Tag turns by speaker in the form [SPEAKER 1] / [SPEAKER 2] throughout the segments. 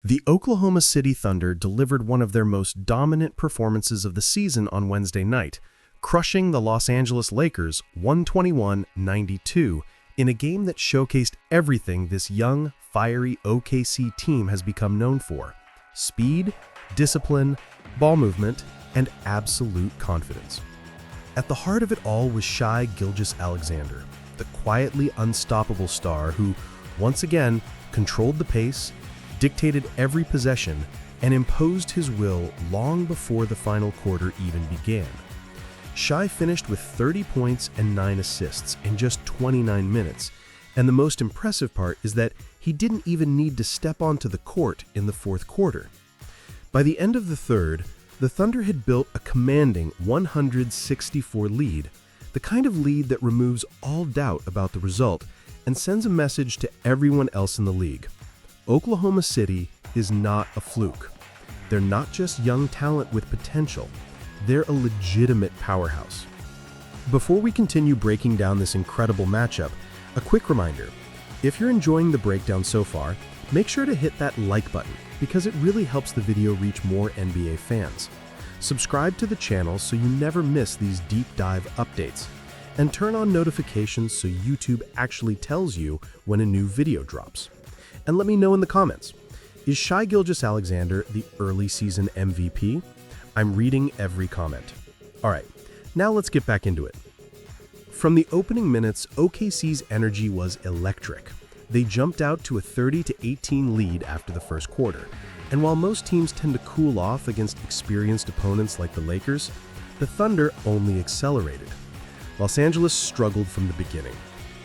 [SPEAKER 1] The Oklahoma City Thunder delivered one of their most dominant performances of the season on Wednesday night, crushing the Los Angeles Lakers 121-92 in a game that showcased everything this young, fiery OKC team has become known for: speed, discipline, ball movement, and absolute confidence. At the heart of it all was Shai Gilgeous-Alexander, the quietly unstoppable star who, once again, controlled the pace, dictated every possession, and imposed his will long before the final quarter even began. Shai finished with 30 points and 9 assists in just 29 minutes, and the most impressive part is that he didn't even need to step onto the court in the fourth quarter. By the end of the third, the Thunder had built a commanding 164 lead, the kind of lead that removes all doubt about the result and sends a message to everyone else in the league. Oklahoma City is not a fluke. They're not just young talent with potential. They're a legitimate powerhouse. Before we continue breaking down this incredible matchup, a quick reminder: if you're enjoying the breakdown so far, make sure to hit that like button because it really helps the video reach more NBA fans. Subscribe to the channel so you never miss these deep dive updates, and turn on notifications so YouTube actually tells you when a new video drops. And let me know in the comments, is Shai Gilgeous-Alexander the early season MVP? I'm reading every comment. All right, now let's get back into it. From the opening minutes, OKC's energy was electric. They jumped out to a 30-18 lead after the first quarter, and while most teams tend to cool off against experienced opponents like the Lakers, the Thunder only accelerated. Los Angeles struggled from the beginning.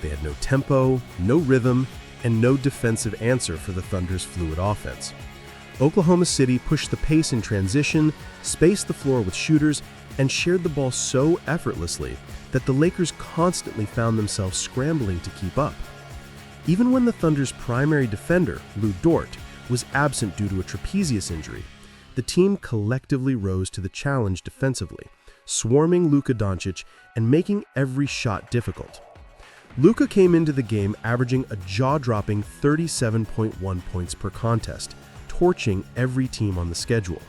[SPEAKER 1] They had no tempo, no rhythm, and no defensive answer for the Thunder's fluid offense. Oklahoma City pushed the pace in transition, spaced the floor with shooters, and shared the ball so effortlessly that the Lakers constantly found themselves scrambling to keep up. Even when the Thunder's primary defender, Lu Dort, was absent due to a trapezius injury, the team collectively rose to the challenge defensively, swarming Luka Doncic and making every shot difficult. Luka came into the game averaging a jaw-dropping 37.1 points per contest, torching every team on the schedule.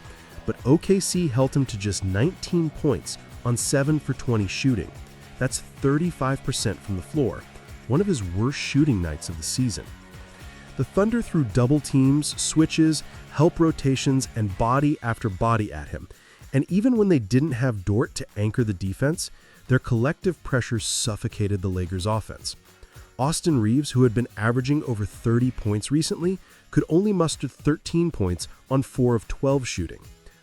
[SPEAKER 1] But OKC held him to just 19 points on 7 for 20 shooting. That's 35% from the floor, one of his worst shooting nights of the season. The Thunder threw double teams, switches, help rotations, and body after body at him. And even when they didn't have Dort to anchor the defense, their collective pressure suffocated the Lakers' offense. Austin Reeves, who had been averaging over 30 points recently, could only muster 13 points on 4 of 12 shooting.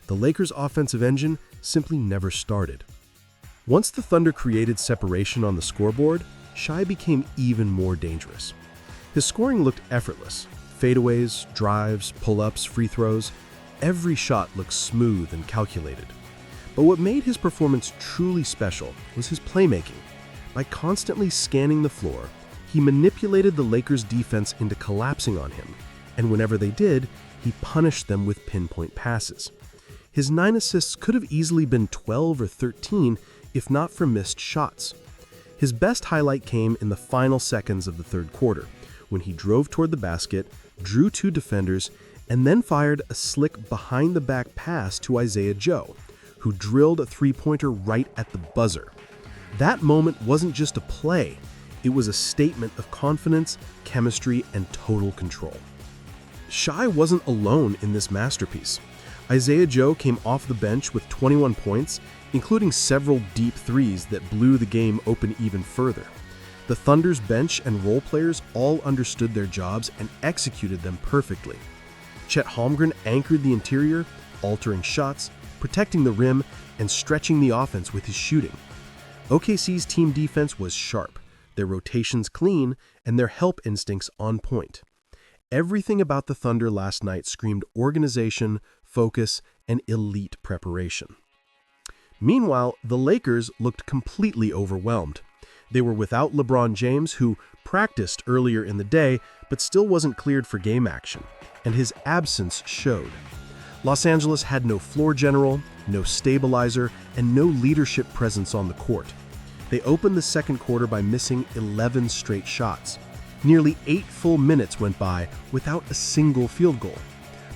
[SPEAKER 1] The Lakers' offensive engine simply never started. Once the Thunder created separation on the scoreboard, Shai became even more dangerous. His scoring looked effortless. Fadeaways, drives, pull-ups, free throws. Every shot looked smooth and calculated. But what made his performance truly special was his playmaking. By constantly scanning the floor, he manipulated the Lakers' defense into collapsing on him, and whenever they did, he punished them with pinpoint passes. His 9 assists could have easily been 12 or 13 if not for missed shots. His best highlight came in the final seconds of the third quarter, when he drove toward the basket, drew 2 defenders, and then fired a slick behind-the-back pass to Isaiah Joe, who drilled a three-pointer right at the buzzer. That moment wasn't just a play, it was a statement of confidence, chemistry, and total control. Shai wasn't alone in this masterpiece. Isaiah Joe came off the bench with 21 points, including several deep threes that blew the game open even further. The Thunder's bench and role players all understood their jobs and executed them perfectly. Chet Holmgren anchored the interior, altering shots, protecting the rim, and stretching the offense with his shooting. OKC's team defense was sharp, their rotations clean, and their help instincts on point. Everything about the Thunder last night screamed organization, focus, and elite preparation. Meanwhile, the Lakers looked completely overwhelmed. They were without LeBron James, who practiced earlier in the day but still wasn't cleared for game action, and his absence showed. Los Angeles had no floor general, no stabilizer, and no leadership presence on the court. They opened the second quarter by missing 11 straight shots. Nearly 8 full minutes went by without a single field goal.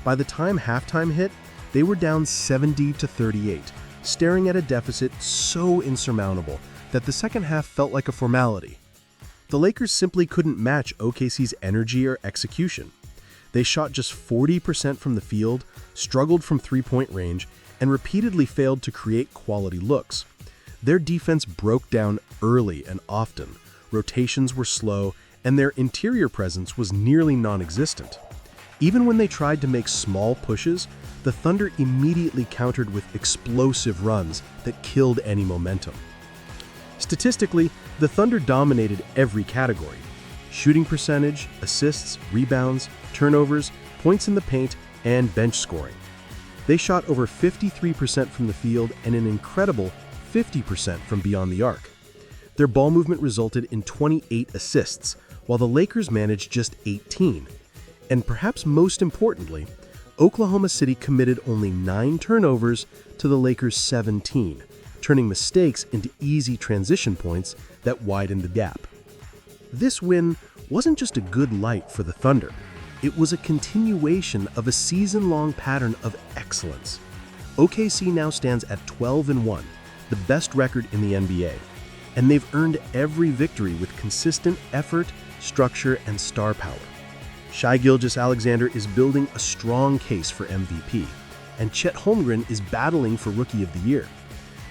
[SPEAKER 1] By the time halftime hit, they were down 70-38, staring at a deficit so insurmountable that the second half felt like a formality. The Lakers simply couldn't match OKC's energy or execution. They shot just 40% from the field, struggled from three-point range, and repeatedly failed to create quality looks. Their defense broke down early and often, rotations were slow, and their interior presence was nearly non-existent. Even when they tried to make small pushes, the Thunder immediately countered with explosive runs that killed any momentum. Statistically, the Thunder dominated every category: shooting percentage, assists, rebounds, turnovers, points in the paint, and bench scoring. They shot over 53% from the field and an incredible 50% from beyond the arc. Their ball movement resulted in 28 assists, while the Lakers managed just 18. And perhaps most importantly, Oklahoma City committed only 9 turnovers to the Lakers' 17, turning mistakes into easy transition points that widened the gap. This win wasn't just a good light for the Thunder. It was a continuation of a season-long pattern of excellence. OKC now stands at 12-1, the best record in the NBA, and they've earned every victory with consistent effort, structure, and star power. Shai Gilgeous-Alexander is building a strong case for MVP, and Chet Holmgren is battling for Rookie of the Year.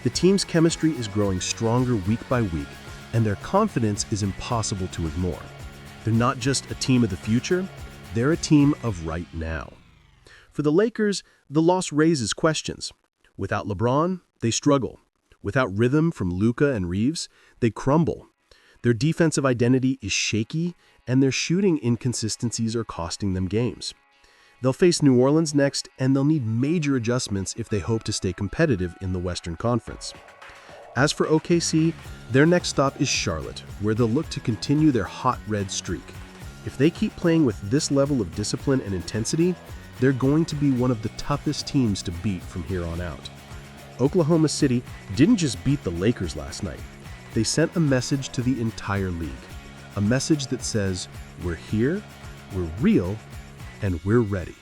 [SPEAKER 1] The team's chemistry is growing stronger week by week, and their confidence is impossible to ignore. They're not just a team of the future, they're a team of right now. For the Lakers, the loss raises questions. Without LeBron, they struggle. Without rhythm from Luka and Reeves, they crumble. Their defensive identity is shaky, and their shooting inconsistencies are costing them games. They'll face New Orleans next, and they'll need major adjustments if they hope to stay competitive in the Western Conference. As for OKC, their next stop is Charlotte, where they'll look to continue their hot red streak. If they keep playing with this level of discipline and intensity, they're going to be one of the toughest teams to beat from here on out. Oklahoma City didn't just beat the Lakers last night. They sent a message to the entire league. A message that says, we're here, we're real, and we're ready.